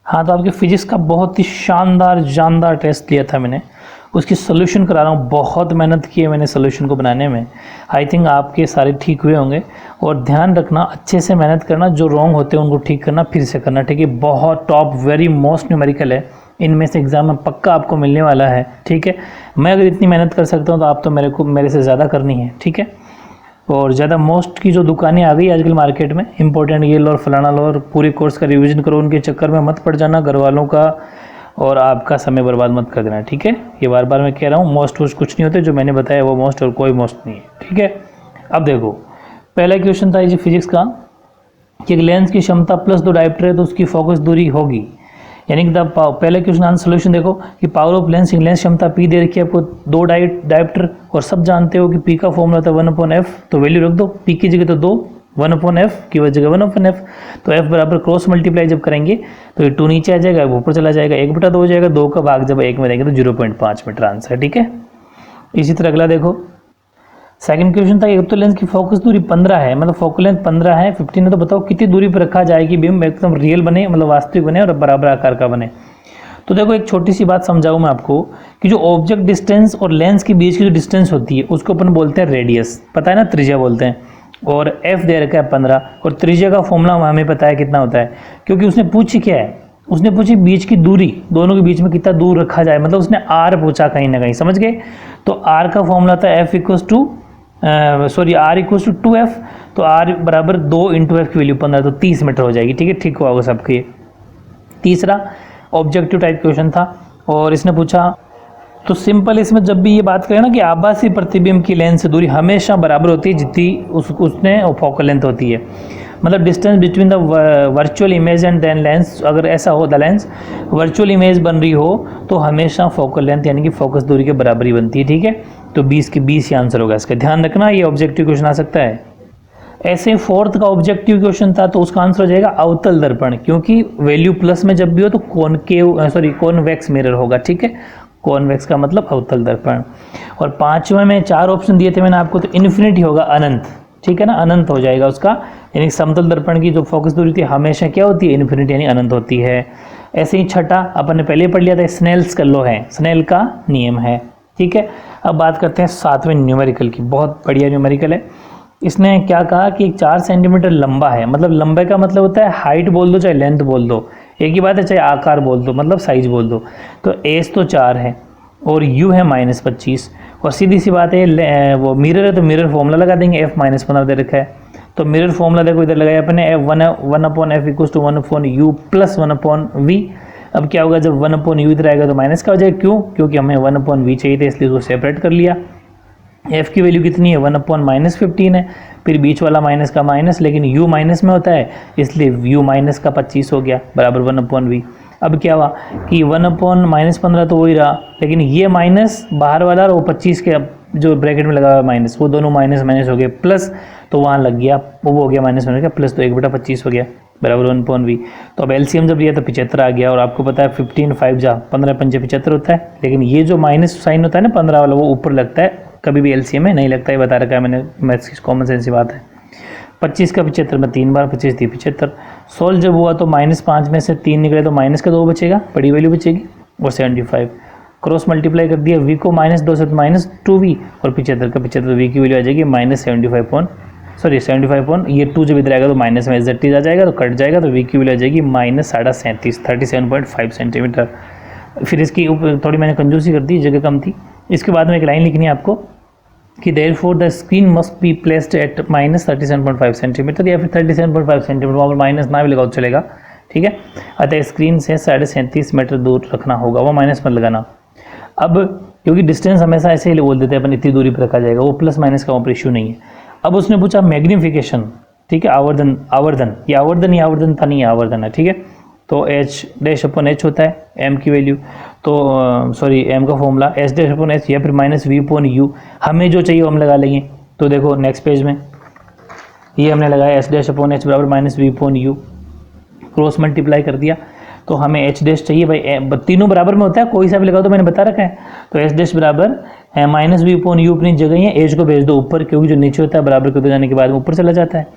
हाँ, तो आपके फिजिक्स का बहुत ही शानदार जानदार टेस्ट लिया था मैंने, उसकी सोल्यूशन करा रहा हूँ। बहुत मेहनत की है मैंने सोल्यूशन को बनाने में। आई थिंक आपके सारे ठीक हुए होंगे। और ध्यान रखना, अच्छे से मेहनत करना, जो रॉन्ग होते हैं उनको ठीक करना, फिर से करना, ठीक है। बहुत टॉप वेरी मोस्ट न्यूमेरिकल है, इनमें से एग्जाम में पक्का आपको मिलने वाला है, ठीक है। मैं अगर इतनी मेहनत कर सकता हूँ तो आप तो मेरे से ज़्यादा करनी है, ठीक है। और ज़्यादा मोस्ट की जो दुकानें आ गई आजकल मार्केट में, इंपॉर्टेंट ये लो और फलाना लो, और पूरे कोर्स का रिवीजन करो, उनके चक्कर में मत पड़ जाना, घर वालों का और आपका समय बर्बाद मत कर देना, ठीक है। ये बार बार मैं कह रहा हूँ, मोस्ट वोस्ट कुछ नहीं होते, जो मैंने बताया वो मोस्ट और कोई मोस्ट नहीं है, ठीक है। अब देखो, पहला क्वेश्चन था ये फिजिक्स का कि एक लेंस की क्षमता प्लस 2 डायोप्टर है तो उसकी फोकस दूरी होगी, यानी कि पहले क्वेश्चन आंसर सोल्यूशन देखो कि पावर ऑफ लेंस क्षमता पी दे रखी है आपको, 2 डायोप्टर, और सब जानते हो कि पी का फॉर्मूला था 1/f, तो वैल्यू रख दो, पी की जगह तो 2, 1/f की जगह 1/f, तो f बराबर क्रॉस मल्टीप्लाई जब करेंगे तो ये 2 नीचे आ जाएगा, वो ऊपर चला जाएगा, 1/2 हो जाएगा, 2 का भाग जब 1 में देंगे तो 0.5 मीटर आंसर, ठीक है। इसी तरह अगला देखो, सेकंड क्वेश्चन था एक तो लेंस की फोकस दूरी 15 है, मतलब फोकल लेंथ 15 है, 15 है, तो बताओ कितनी दूरी पर रखा जाए कि बीम एकदम रियल बने, मतलब वास्तविक बने और बराबर आकार का बने। तो देखो, एक छोटी सी बात समझाऊं मैं आपको कि जो ऑब्जेक्ट डिस्टेंस और लेंस के बीच की जो डिस्टेंस होती है उसको अपन बोलते हैं रेडियस, पता है ना, त्रिज्या बोलते हैं। और f दे रखा है 15, और त्रिज्या का फॉर्मूला हमें पता है कितना होता है, क्योंकि उसने पूछी क्या है, उसने पूछी बीच की दूरी, दोनों के बीच में कितना दूर रखा जाए, मतलब उसने r पूछा कहीं ना कहीं, समझ गए। तो r का फॉर्मूला था f equals to r equals to 2f, तो r बराबर 2 इंटू एफ की वैल्यू 15, तो 30 मीटर हो जाएगी, ठीक है। ठीक होगा सबके ये। तीसरा ऑब्जेक्टिव टाइप क्वेश्चन था और इसने पूछा, तो सिंपल इसमें जब भी ये बात करें ना कि आभासी प्रतिबिंब की लेंस से दूरी हमेशा बराबर होती है जितनी उसने फोकल लेंथ होती है, मतलब distance between the virtual image and then lens, अगर ऐसा हो द लेंस वर्चुअल इमेज बन रही हो तो हमेशा फोकल लेंथ यानी कि फोकस दूरी के बराबर ही बनती है, ठीक है। तो 20 के 20 ही आंसर होगा इसका, ध्यान रखना, ये ऑब्जेक्टिव क्वेश्चन आ सकता है। ऐसे फोर्थ का ऑब्जेक्टिव क्वेश्चन था तो उसका आंसर हो जाएगा अवतल दर्पण, क्योंकि वैल्यू प्लस में जब भी हो तो कॉन्वेक्स मिरर होगा, ठीक है। कॉन्वेक्स का मतलब अवतल दर्पण। और पांचवें में 4 ऑप्शन दिए थे मैंने आपको, तो इन्फिनिटी होगा, अनंत, ठीक है ना, अनंत हो जाएगा उसका, यानी समतल दर्पण की जो फोकस दूरी थी हमेशा क्या होती है, इन्फिनिटी यानी अनंत होती है। ऐसे ही छठा अपन ने पहले पढ़ लिया था, स्नेल्स का लॉ है, स्नेल का नियम है, ठीक है। अब बात करते हैं 7वें न्यूमेरिकल की, बहुत बढ़िया न्यूमेरिकल है। इसने क्या कहा कि 4 सेंटीमीटर लंबा है, मतलब लंबे का मतलब होता है हाइट बोल दो चाहे लेंथ बोल दो, एक ही बात है, चाहे आकार बोल दो मतलब साइज बोल दो। तो एस तो 4 है और यू है -25, और सीधी सी बात है वो मिरर है तो मिरर फॉर्मूला लगा देंगे, f -15 दे रखा है, तो मिरर फॉर्मूला देखो इधर लगाया अपने, f 1/f equals to 1/u plus 1/v। अब क्या होगा जब 1/u इधर आएगा तो माइनस का हो जाएगा, क्यों, क्योंकि हमें 1/v चाहिए था इसलिए उसको सेपरेट कर लिया। f की वैल्यू कितनी है, 1/-15 है, फिर बीच वाला माइनस का माइनस, लेकिन u माइनस में होता है इसलिए u माइनस का 25 हो गया बराबर 1/v। अब क्या हुआ कि 1/-15 तो वही रहा, लेकिन ये माइनस बाहर वाला और वो 25 के जो ब्रैकेट में लगा हुआ माइनस, वो दोनों माइनस माइनस हो गए, प्लस तो वहाँ लग गया, वो हो गया माइनस होने का, प्लस तो 1/25 हो गया बराबर 1/v। तो अब एलसीएम जब लिया तो 75 आ गया, और आपको पता है 15 5 जा 15 5 75 होता है, लेकिन ये जो माइनस साइन होता है ना 15 वाला, वो ऊपर लगता है, कभी भी एलसीएम में नहीं लगता है, बता रखा है मैंने, मैथ्स की कॉमन सेंस की बात है। 25 का 75 में 3 बार 25 थी 75, सोल्व जब हुआ तो -5 में से 3 निकले तो माइनस का 2 बचेगा, बड़ी वैल्यू बचेगी, और 75 क्रॉस मल्टीप्लाई कर दिया, v को -2 से -2v, और 75 का 75 v की वैल्यू आ जाएगी -75 ये 2 जब इधर आएगा तो माइनस में एग्जैक्ट आ जाएगा तो कट जाएगा, तो v की वैल्यू आ जाएगी -37.5 37.5 सेंटीमीटर। फिर इसकी थोड़ी मैंने कंजूसी कर दी, जगह कम थी। इसके बाद में एक लाइन लिखनी है आपको कि therefore the screen must be placed at -37.5 centimetre, या फिर 37.5 सेंटीमीटर, वहाँ पर माइनस ना भी लगाओ तो चलेगा, ठीक है। अतः स्क्रीन से 37.5 मीटर दूर रखना होगा, वो माइनस मत लगाना। अब क्योंकि डिस्टेंस हमेशा ऐसे ही बोल देते हैं अपन, इतनी दूरी पर रखा जाएगा, वो प्लस माइनस का वहाँ पर इशू नहीं है। अब उसने पूछा मैग्नीफिकेशन, ठीक है, आवर्धन, ये आवर्धन था, नहीं आवर्धन है, ठीक है। तो h/h होता है m की वैल्यू, तो m का फॉर्मूला h/h या फिर -v/u, हमें जो चाहिए वो हम लगा लेंगे। तो देखो नेक्स्ट पेज में ये हमने लगाया h/h बराबर -v/u, क्रॉस मल्टीप्लाई कर दिया, तो हमें h' चाहिए भाई, तीनों बराबर में होता है, कोई सा भी लगा तो मैंने बता रखा है। तो h' बराबर -v/u अपनी जगह ही है, h को भेज दो ऊपर, क्योंकि जो नीचे होता है बराबर कर दो जाने के बाद ऊपर चला जाता है।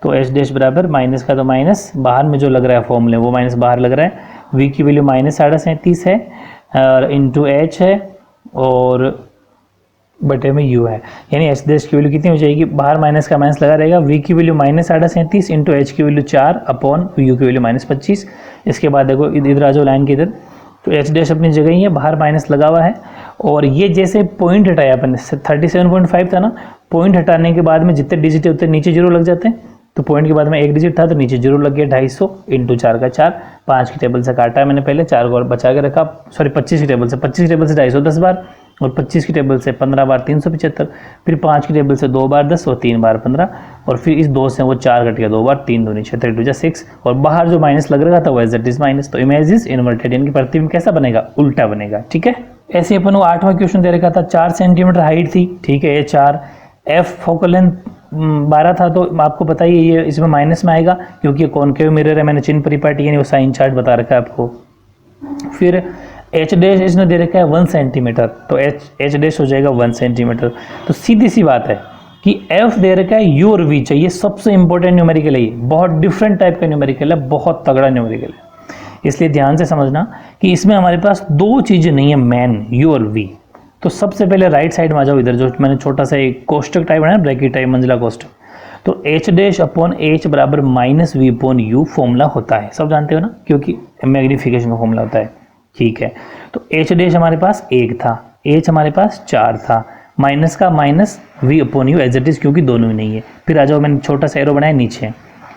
तो h' बराबर माइनस का तो माइनस, बाहर में जो लग रहा है फॉर्मूले वो माइनस बाहर लग रहा है, v की वैल्यू -37.5 है और इंटू एच है और बटे में u है, यानी एच डैश की वैल्यू कितनी हो जाएगी, बाहर माइनस का माइनस लगा रहेगा, v की वैल्यू -37.5 इंटू एच की वैल्यू 4 अपॉन u की वैल्यू -25। इसके बाद देखो इधर आ जाओ लाइन के इधर, तो एच डैश अपनी जगह ही है, बाहर माइनस लगा हुआ है और ये जैसे पॉइंट हटाया अपन 37.5 था ना, पॉइंट हटाने के बाद में जितने डिजिट है उतने नीचे जीरो लग जाते हैं, तो पॉइंट के बाद में एक डिजिट था तो नीचे जीरो लग गया, 250 इंटू 4 का 4, 5 की टेबल से काटा है मैंने पहले, 4 को और बचा के रखा, सॉरी 25 की टेबल से, 25 की टेबल से 250 10 बार और 25 की टेबल से 15 बार 375, फिर 5 की टेबल से 2 बार 10 और 3 बार 15 और फिर इस 2 से वो 4 कट गया 2 बार, 3 दूनी 6 3 6 और बाहर जो माइनस लग रहा था वो एज इट इज माइनस, तो इमेज इज इन्वर्टेड, यानी कि प्रतिबिंब कैसा बनेगा, उल्टा बनेगा। ठीक है, ऐसे अपन को 8वां क्वेश्चन दे रखा था, 4 सेंटीमीटर हाइट थी, ठीक है, ये 4, एफ फोकल लेंथ 12 था, तो आपको पता ही ये इसमें माइनस में आएगा क्योंकि ये कॉनकेव मिरर है, मैंने चिन्ह परिपाटी यानी वो साइन चार्ट बता रखा है आपको। फिर एच डैश इसने दे रखा है 1 सेंटीमीटर, तो एच डैश हो जाएगा 1 सेंटीमीटर। तो सीधी सी बात है कि एफ दे रखा है, यू और वी चाहिए, सबसे इंपॉर्टेंट न्यूमेरिकल है, ये बहुत डिफरेंट टाइप का न्यूमेरिकल है, बहुत तगड़ा न्यूमेरिकल है, इसलिए ध्यान से समझना कि इसमें हमारे पास दो चीज़ें नहीं है मेन, यू और वी। तो सबसे पहले राइट साइड में आ जाओ, इधर जो मैंने छोटा सा एक कोष्टक टाइप बनाया, ब्रैकेट टाइप मंजिला कोष्टक, तो एच डैश अपॉन एच बराबर -v अपॉन यू फॉर्मूला होता है, सब जानते हो ना, क्योंकि मैग्नीफिकेशन का फॉर्मूला होता है। ठीक है, तो एच डैश हमारे पास 1 था, एच हमारे पास 4 था, माइनस का minus v upon u as it is, क्योंकि दोनों ही नहीं है। फिर आ जाओ, मैंने छोटा सा एरो बनाया नीचे,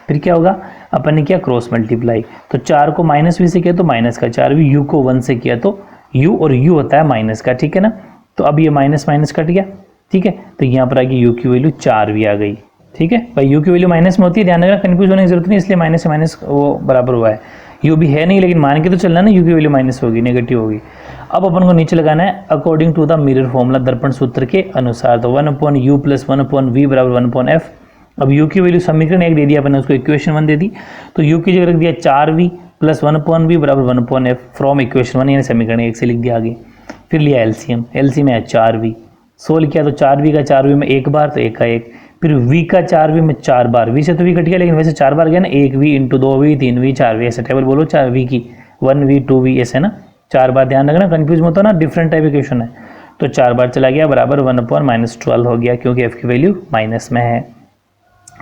फिर क्या होगा, अपन ने किया क्रॉस मल्टीप्लाई, तो 4 को -v से किया तो माइनस का 4v, u को 1 से किया तो u और u होता है माइनस का, ठीक है ना, तो अब ये माइनस माइनस कट गया, ठीक है, तो यहाँ पर आ गई u की वैल्यू 4v आ गई। ठीक है भाई, u की वैल्यू माइनस में होती है, ध्यान रखना, कंफ्यूज होने की जरूरत नहीं, इसलिए माइनस से माइनस वो बराबर हुआ है, u भी है नहीं लेकिन मान के तो चलना ना, u की वैल्यू माइनस होगी, नेगेटिव होगी। अब अपन को नीचे लगाना है according to the mirror formula, दर्पण सूत्र के अनुसार, तो 1 upon u plus 1 upon v बराबर 1 अपॉन एफ। अब u की वैल्यू समीकरण 1 दे दिया अपन ने, उसको इक्वेशन 1 दे दी, तो u की जगह रख दिया 4v प्लस 1 अपॉन वी बराबर 1 अपॉन एफ फ्रॉम इक्वेशन 1, यानी समीकरण 1 से लिख दिया आगे। फिर लिया एलसीएम, एलसीएम है 4v, सोल्व किया तो 4v का 4v में 1 बार तो 1 का 1, फिर v का 4v में 4 बार, v से तो v कट गया लेकिन वैसे 4 बार गया ना, 1v into 2v 3v 4v, ऐसे टेबल बोलो 4v की 1v 2v ऐसे ना, 4 बार, ध्यान रखना कंफ्यूज मत हो ना, डिफरेंट टाइप इक्वेशन है, तो 4 बार चला गया बराबर 1 अपॉन -12 हो गया, क्योंकि f की वैल्यू माइनस में है।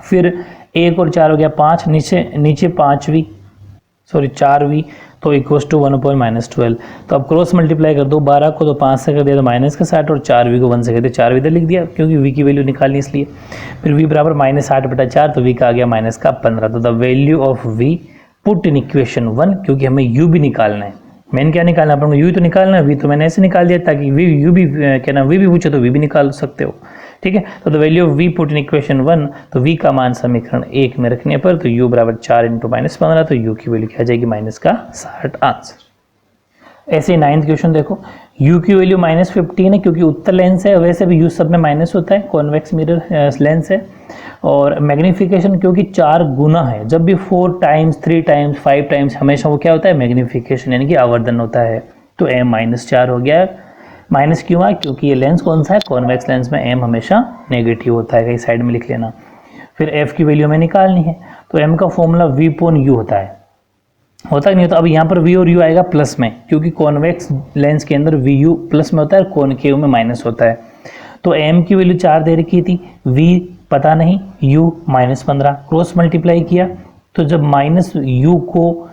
फिर 1 और 4 हो गया 5, नीचे 5v सॉरी 4v, तो इक्वल्स टू 1 अपॉन -12, तो अब क्रॉस मल्टीप्लाई कर दो, 12 को तो 5 से कर दिया तो माइनस का 60 और 4v को 1 से कर दिया, 4v इधर लिख दिया क्योंकि v की वैल्यू निकालनी इसलिए। फिर v बराबर -60/4, तो v का आ गया -15, तो the value of v put in equation 1, क्योंकि हमें u भी निकालना है, मैंने क्या निकालना है अपन को, u तो निकालना है, v तो मैंने ऐसे निकाल दिया ताकि u भी क्या नाम v भी पूछे तो v भी निकाल सकते हो। ठीक है, तो the value of v put in equation 1, तो v का मान समीकरण 1 में रखने पर तो u बराबर 4 × -15, तो u की वैल्यू क्या आ जाएगी -60 आंसर। ऐसे 9th क्वेश्चन देखो, u की वैल्यू -15 है क्योंकि उत्तल लेंस है, वैसे भी u सब में माइनस होता है, कॉन्वेक्स मिरर लेंस है, और मैग्नीफिकेशन क्योंकि 4 गुना है, जब भी 4 टाइम्स 3 टाइम्स 5 टाइम्स हमेशा वो क्या होता है, मैग्नीफिकेशन यानी कि आवर्धन होता है, तो m -4 हो गया। माइनस क्यों है, क्योंकि ये लेंस कौन सा है, कॉन्वेक्स लेंस में m हमेशा नेगेटिव होता है, कहीं साइड में लिख लेना। फिर f की वैल्यू हमें निकालनी है, तो m का फॉर्मूला v अपॉन u होता है नहीं होता, अब यहाँ पर v और u आएगा प्लस में, क्योंकि कॉन्वेक्स लेंस के अंदर vu प्लस में होता है, कॉनकेव में माइनस होता है। तो m की वैल्यू 4 दे रखी थी, v पता नहीं, u -15, क्रॉस मल्टीप्लाई किया तो जब -u को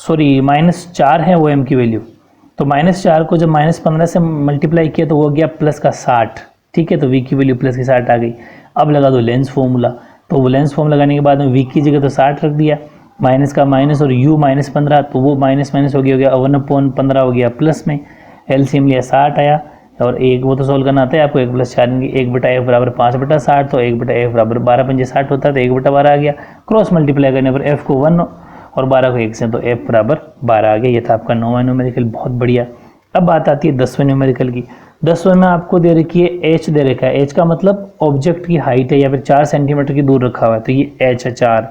-4 है वो m की वैल्यू, तो -4 को जब -15 से मल्टीप्लाई किया तो वो गया प्लस का 60, ठीक है, तो v की वैल्यू प्लस की 60 आ गई। अब लगा दो लेंस फॉर्मूला, तो वो लेंस फॉर्मूला लगाने के बाद में v की जगह तो 60 रख दिया, माइनस का माइनस और u -15, तो वो माइनस हो गया 1 अपॉन 15 हो गया प्लस में, एलसीएम लिया 60 आया, और एक वो तो सोल्व करना आता है आपको, 1 + 4 1/f बराबर 5/60, तो 1/f बराबर 12 × 60 होता है, तो 1/12 आ गया। क्रॉस मल्टीप्लाई करने पर f को 1 और 12 को 1 से, तो f बराबर 12 आ गया। ये था आपका 9वां न्यूमेरिकल, बहुत बढ़िया। अब बात आती है 10वें न्यूमेरिकल की। 10वें में आपको दे रखी है h दे रखा है, h का मतलब ऑब्जेक्ट की हाइट है या फिर 4 सेंटीमीटर की दूर रखा हुआ है, तो ये h है 4।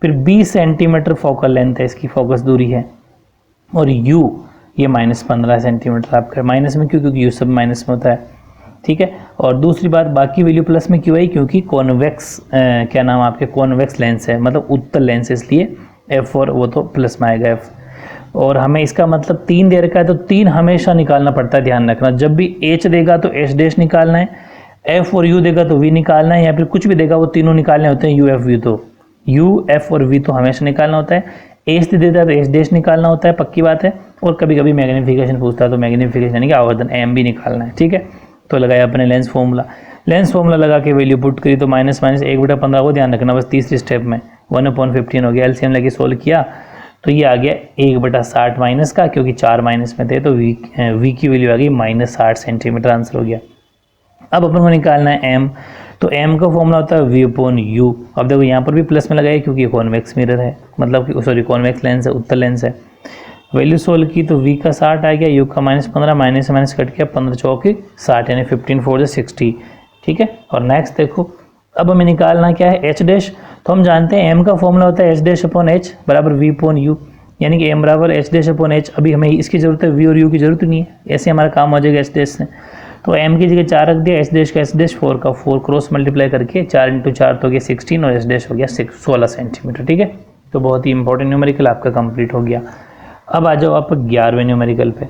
फिर 20 सेंटीमीटर फोकल लेंथ है, इसकी फोकस दूरी है, और u ये -15 सेंटीमीटर आपका माइनस में, क्योंकि u सब माइनस में होता है, ठीक है। और दूसरी बात, बाकी वैल्यू प्लस में क्यों आई, क्योंकि कॉन्वेक्स क्या नाम आपके कॉन्वेक्स लेंस है, मतलब उत्तल लेंस, इसलिए f और वो तो प्लस में आएगा f। और हमें इसका मतलब 3 दे रखा है तो 3 हमेशा निकालना पड़ता है, ध्यान रखना। जब भी h देगा तो h डैश निकालना है, f और u देगा तो v निकालना है, या फिर कुछ भी देगा वो तीनों निकालने होते हैं, u f v। तो u f और v तो हमेशा निकालना होता है, h दे देता है तो h डैश निकालना होता है, पक्की बात है। और कभी कभी मैग्नीफिकेशन पूछता है तो मैग्नीफिकेशन यानी कि आवर्धन m भी निकालना है, ठीक है। तो लगाया अपने लेंस फॉर्मूला लगा के वैल्यू पुट करी तो माइनस माइनस 1/15 को ध्यान रखना बस तीसरी स्टेप में 1/15 हो गया। एलसीएम लेके सोल्व किया तो ये आ गया 1/60 माइनस का, क्योंकि 4 माइनस में थे तो v की वैल्यू आ गई -60 सेंटीमीटर, आंसर हो गया। अब अपन को निकालना है m, तो m का फॉर्मूला होता है v/u। अब देखो यहाँ पर भी प्लस में लगाया क्योंकि ये कॉन्वेक्स मिरर है, मतलब कि सॉरी कॉन्वेक्स लेंस है, उत्तल लेंस है। वैल्यू सोल्व की तो v का 60 आ गया, u का -15, माइनस से माइनस कट गया, 15 चौके 60 यानी 15 4 60, ठीक है। और नेक्स्ट देखो अब हमें निकालना क्या है h डैश। तो हम जानते हैं m का फॉर्मूला होता है h डैश अपॉन h बराबर v/u, यानी कि m बराबर h डैश अपॉन h। अभी हमें इसकी ज़रूरत है, v और u की ज़रूरत नहीं है, ऐसे हमारा काम हो जाएगा h डैश से। तो m की जगह 4 रख दिया, h डैश का h डैश 4 का 4 क्रॉस मल्टीप्लाई करके 4 × 4 तो हो गया 16 और h डैश हो गया 16 सेंटीमीटर, ठीक है। तो बहुत ही इंपॉर्टेंट न्यूमेरिकल आपका कंप्लीट हो गया। अब आ जाओ आप 11वें न्यूमेरिकल पे।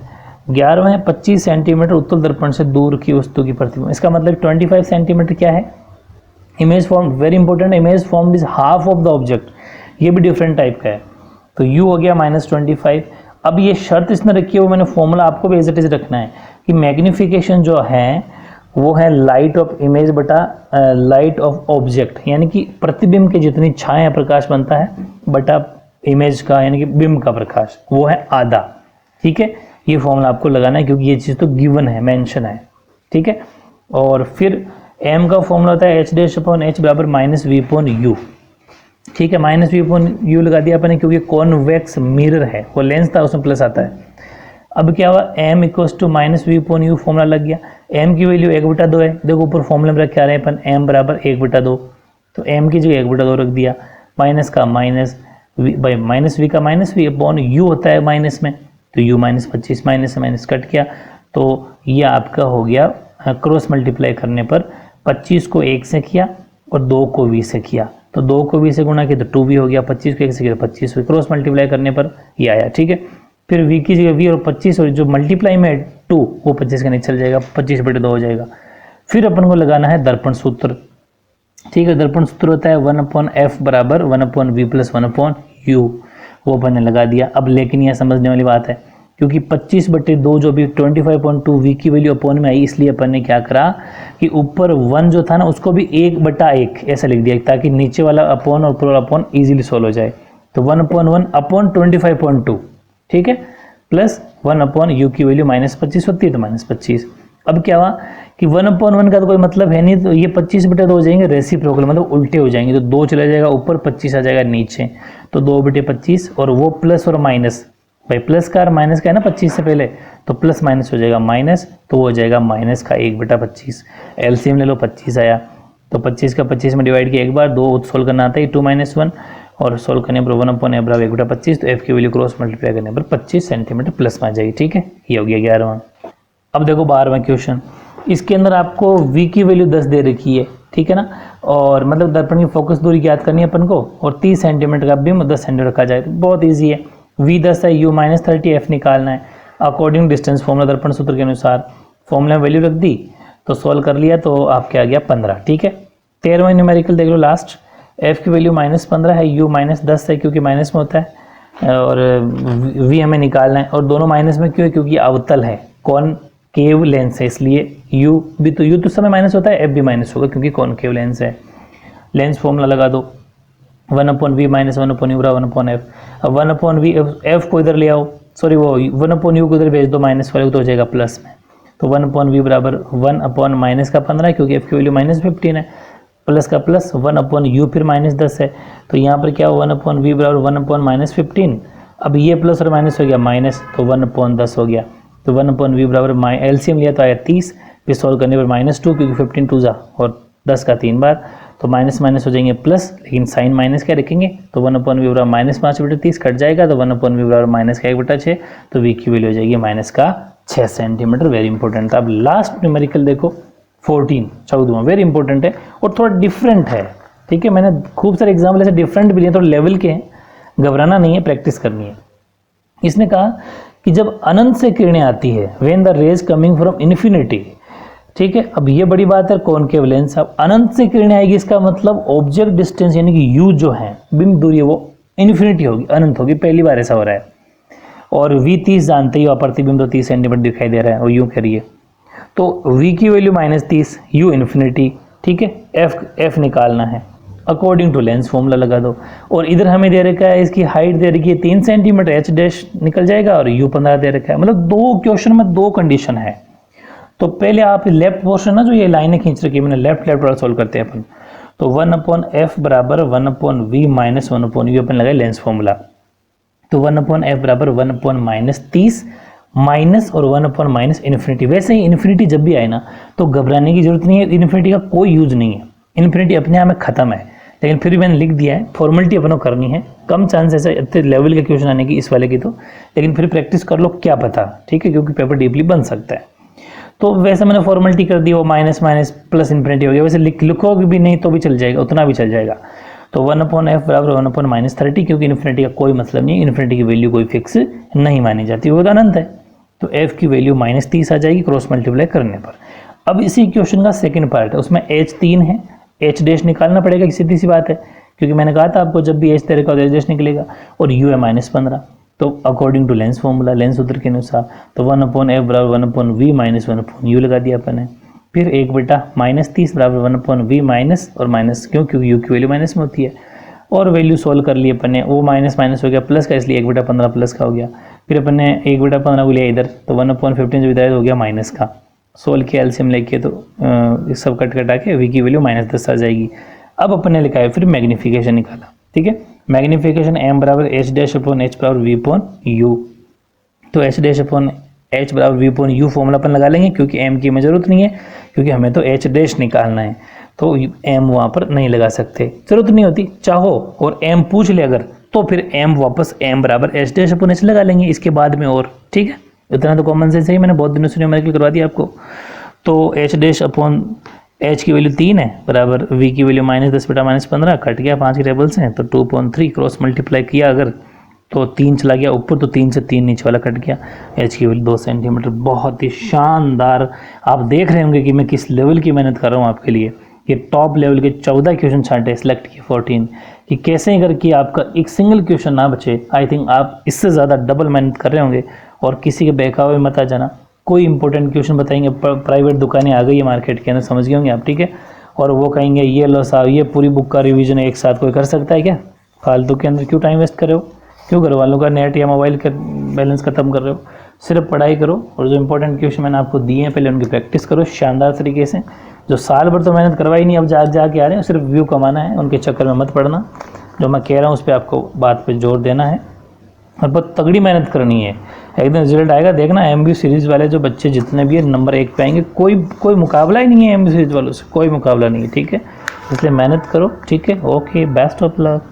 11वां है 25 सेंटीमीटर उत्तल दर्पण से दूर की वस्तु की प्रतिबिंब। इसका मतलब 25 सेंटीमीटर क्या है, image form, very important, image form is half of the object, ये भी डिफरेंट टाइप का है। तो u हो गया -25। अब ये शर्त इसने रखी है, वो मैंने फॉर्मूला आपको भी एज इट इज रखना है कि मैग्नीफिकेशन जो है वो है लाइट ऑफ इमेज बटा लाइट ऑफ ऑब्जेक्ट, यानी कि प्रतिबिंब के जितनी छाया प्रकाश बनता है बटा इमेज का यानी कि बिंब का प्रकाश, वो है आधा, ठीक है। ये फॉर्मूला आपको लगाना है क्योंकि ये चीज़ तो गिवन है, मेंशन है, ठीक है। और फिर m का फॉर्मूला होता है h डैश अपॉन h बराबर -v/u, ठीक है। -v/u लगा दिया अपने क्योंकि कॉन्वेक्स मिरर है, वो लेंस था उसमें प्लस आता है। अब क्या हुआ, m = -v/u फॉर्मूला लग गया। m की वैल्यू 1/2 है, देखो ऊपर फॉर्मूला में रखे आ रहे हैं अपन m बराबर 1/2, तो m की जगह 1/2 रख दिया, माइनस का माइनस -v का -v अपॉन u होता है माइनस में, तो u -25 माइनस से माइनस कट किया, तो ये आपका हो गया क्रॉस मल्टीप्लाई करने पर 25 को 1 से किया और 2 को v से किया, तो 2 को v से गुणा किया तो 2v हो गया, 25 को 1 से किया तो 25 हुई, क्रॉस मल्टीप्लाई करने पर ये आया, ठीक है। फिर v की जगह v और 25 और जो मल्टीप्लाई में 2 वो 25 का नहीं चल जाएगा, 25/2 हो जाएगा। फिर अपन को लगाना है दर्पण सूत्र, ठीक है। दर्पण सूत्र होता है 1/f बराबर 1/v + 1/u, वो अपन ने लगा दिया। अब लेकिन यह समझने वाली बात है क्योंकि 25/2 जो भी 25.2 v की वैल्यू अपॉन में आई, इसलिए अपन ने क्या करा कि ऊपर 1 जो था ना उसको भी 1/1 ऐसा लिख दिया ताकि नीचे वाला अपॉन और ऊपर वाला अपॉन इजीली सोल्व हो जाए। तो 1/1 अपॉन 25.2, ठीक है, प्लस 1/u की वैल्यू -25 होती है तो -25। अब क्या हुआ कि 1/1 का तो कोई मतलब है नहीं, तो ये 25/2 हो जाएंगे रेसिप्रोकल, मतलब उल्टे हो जाएंगे, तो 2 चला जाएगा ऊपर, 25 आ जाएगा नीचे, तो 2/25 और वो प्लस और माइनस, भाई प्लस का और माइनस का है ना 25 से पहले, तो प्लस माइनस हो जाएगा माइनस, तो वो हो जाएगा माइनस का 1/25। एलसीएम ले लो 25 आया, तो 25 का 25 में डिवाइड किया एक बार, 2 सोल्व करना आता है 2 - 1 और सोल्व करने पर 1/f बराबर 1/25, तो f की वैल्यू क्रॉस मल्टीप्लाई करने पर 25 सेंटीमीटर प्लस में आ जाएगी, ठीक है। ये हो गया 11वां। अब देखो 12वां क्वेश्चन, इसके अंदर आपको v की वैल्यू 10 दे रखी है, ठीक है ना, और मतलब दर्पण की फोकस दूरी ज्ञात करनी है अपन को, और 30 सेंटीमीटर का बिंब 10 सेंटीमीटर रखा जाए तो बहुत ईजी है। v 10 है, u -30, f निकालना है अकॉर्डिंग डिस्टेंस फॉर्मूला दर्पण सूत्र के अनुसार, फॉर्मूला में वैल्यू रख दी तो सॉल्व कर लिया, तो आपके आ गया 15, ठीक है। 13वां न्यूमेरिकल देख लो लास्ट, f की वैल्यू -15 है, u -10 है क्योंकि माइनस में होता है, और v हमें निकालना है, और दोनों माइनस में क्यों है क्योंकि अवतल है, कॉनकेव लेंस है, इसलिए u भी तो u तो समय माइनस होता है, f भी माइनस होगा क्योंकि कॉनकेव लेंस है। लेंस फॉर्मूला लगा दो 1/v - 1/u बराबर 1/f। अब 1/v f को इधर ले आओ, सॉरी वो 1/u को इधर भेज दो माइनस वाले को, तो हो जाएगा प्लस में, तो 1/v बराबर 1/- का 15 क्योंकि f की वैल्यू -15 है, प्लस का प्लस 1/u फिर -10 है, तो यहाँ पर क्या हो 1/v बराबर 1/-15। अब ये प्लस और माइनस हो गया माइनस, तो 1/10 हो गया, तो 1/v बराबर एलसीएम लिया तो आया 30, फिर सॉल्व करने पर -2 क्योंकि 15 2 जा और 10 का 3 बार, तो माइनस माइनस हो जाएंगे प्लस, लेकिन साइन माइनस क्या रखेंगे, तो 1/v बराबर -5/30 कट जाएगा, तो 1/v बराबर -1/6, तो v की वैल्यू हो जाएगी -6 सेंटीमीटर। वेरी इंपॉर्टेंट था। अब लास्ट न्यूमेरिकल देखो 14वां वेरी इंपॉर्टेंट है और थोड़ा डिफरेंट है, ठीक है। मैंने खूब सारे एग्जाम्पल ऐसे डिफरेंट भी लिए, थोड़ा लेवल के हैं, घबराना नहीं है, प्रैक्टिस करनी है। इसने कहा कि जब अनंत से किरणें आती है, when the rays coming from infinity, ठीक है। अब ये बड़ी बात है कॉनकेव लेंस, अब अनंत से किरणें आएगी, इसका मतलब ऑब्जेक्ट डिस्टेंस यानी कि यू जो है बिंब दूरी है वो इन्फिनिटी होगी, अनंत होगी, पहली बार ऐसा हो रहा है। और v 30 जानते ही हो, प्रतिबिंब तो 30 सेंटीमीटर दिखाई दे रहा है और यूँ करिए तो v की वैल्यू -30, u इन्फिनिटी, ठीक है। f निकालना है अकॉर्डिंग टू लेंस फॉर्मूला लगा दो। और इधर हमें दे रखा है इसकी हाइट दे रखी है 3 सेंटीमीटर, h डैश निकल जाएगा और u 15 दे रखा है। मतलब दो क्वेश्चन में दो कंडीशन है। तो पहले आप लेफ्ट पोर्शन ना जो ये लाइनें खींच रखी है मैंने, लेफ्ट वाला सॉल्व करते हैं अपन। तो 1/f बराबर 1/v माइनस 1/u अपन लगाए लेंस फॉर्मूला। तो 1/f बराबर 1/-30 माइनस और 1/- इन्फिनिटी। वैसे ही इन्फिनिटी जब भी आए ना तो घबराने की जरूरत नहीं है, इन्फिनिटी का कोई यूज नहीं है, इन्फिनिटी अपने आप में खत्म है। लेकिन फिर भी मैंने लिख दिया है, फॉर्मेलिटी अपन को करनी है, कम चांसेस है इतने लेवल के क्वेश्चन आने की इस वाले की तो, लेकिन फिर प्रैक्टिस कर लो, क्या पता, ठीक है, क्योंकि पेपर डीपली बन सकता है। तो वैसे मैंने फॉर्मेलिटी कर दी, वो माइनस प्लस इन्फिनिटी हो गया। वैसे लिखोगे भी नहीं तो भी चल जाएगा, उतना भी चल जाएगा। तो 1/f बराबर 1/-30, क्योंकि इन्फिनिटी का कोई मतलब नहीं है, इन्फिनिटी की वैल्यू कोई फिक्स नहीं मानी जाती, वो तो अनंत है। तो f की वैल्यू -30 आ जाएगी क्रॉस मल्टीप्लाई करने पर। अब इसी क्वेश्चन का सेकंड पार्ट है, उसमें h 3 है, h डैश निकालना पड़ेगा, सीधी सी बात है, क्योंकि मैंने कहा था आपको जब भी h तेरे का h डैश निकलेगा, और u है -15। तो according to lens formula, lens सूत्र के अनुसार, तो 1/f बराबर 1/v माइनस 1/u लगा दिया अपन ने। फिर 1/-30 बराबर 1/v माइनस और माइनस, क्योंकि u की वैल्यू माइनस में होती है, और वैल्यू सोल्व कर ली अपन ने, वो माइनस हो गया प्लस का, इसलिए 1/15 प्लस का हो गया। फिर अपन ने 1/15 को लिया इधर, तो 1/15 जब इधर हो गया माइनस का, सोल्व किया एलसीएम लेके, तो इस सब कटा के v की वैल्यू -10 आ जाएगी। अब अपन ने लिखा है फिर मैग्नीफिकेशन निकाला, ठीक है। मैग्नीफिकेशन m बराबर h डैश अपॉन h बराबर v अपॉन u। तो h डैश अपॉन h बराबर v अपॉन u फॉर्मूला अपन लगा लेंगे, क्योंकि m की हमें जरूरत नहीं है, क्योंकि हमें तो h डैश निकालना है, तो m वहाँ पर नहीं लगा सकते, जरूरत नहीं होती। चाहो और m पूछ ले अगर, तो फिर m वापस m बराबर h डैश अपॉन h लगा लेंगे इसके बाद में, और ठीक है, इतना तो कॉमन सेंस है, मैंने बहुत दिनों से न्यूमेरिकल करवा दिया आपको। तो h डैश अपॉन h की वैल्यू 3 है बराबर v की वैल्यू -10/-15, कट गया 5 के टेबल से, तो 2.3 क्रॉस मल्टीप्लाई किया अगर, तो 3 चला गया ऊपर, तो 3 से 3 नीचे वाला कट गया, h की वैल्यू 2 सेंटीमीटर। बहुत ही शानदार, आप देख रहे होंगे कि मैं किस लेवल की मेहनत कर रहा हूँ आपके लिए। ये टॉप लेवल के 14 क्वेश्चन छांटे, सिलेक्ट किए 14, कि कैसे अगर कि आपका एक सिंगल क्वेश्चन ना बचे। आई थिंक आप इससे ज़्यादा डबल मेहनत कर रहे होंगे, और किसी के बहकावे में मत आ जाना। कोई इंपॉर्टेंट क्वेश्चन बताएंगे, प्राइवेट दुकानें आ गई है मार्केट के अंदर, समझ गए होंगे आप, ठीक है, और वो कहेंगे ये लो साहब ये पूरी बुक का रिवीजन एक साथ कोई कर सकता है क्या? फालतू के अंदर क्यों टाइम वेस्ट कर रहे हो? क्यों घर वालों का नेट या मोबाइल का बैलेंस ख़त्म कर रहे हो? सिर्फ पढ़ाई करो, और जो इंपॉर्टेंट क्वेश्चन मैंने आपको दिए हैं पहले उनकी प्रैक्टिस करो शानदार तरीके से। जो साल भर तो मेहनत करवाई नहीं, अब जाके आ रहे हैं, सिर्फ व्यू कमाना है, उनके चक्कर में मत पड़ना। जो मैं कह रहा हूँ उस पर आपको बात पे जोर देना है, और बहुत तगड़ी मेहनत करनी है। एक दिन रिजल्ट आएगा, देखना MB सीरीज़ वाले जो बच्चे जितने भी है नंबर 1 पे आएंगे। कोई मुकाबला ही नहीं है MB सीरीज़ वालों से, कोई मुकाबला नहीं है, ठीक है। इसलिए मेहनत करो, ठीक है। Okay, best of luck.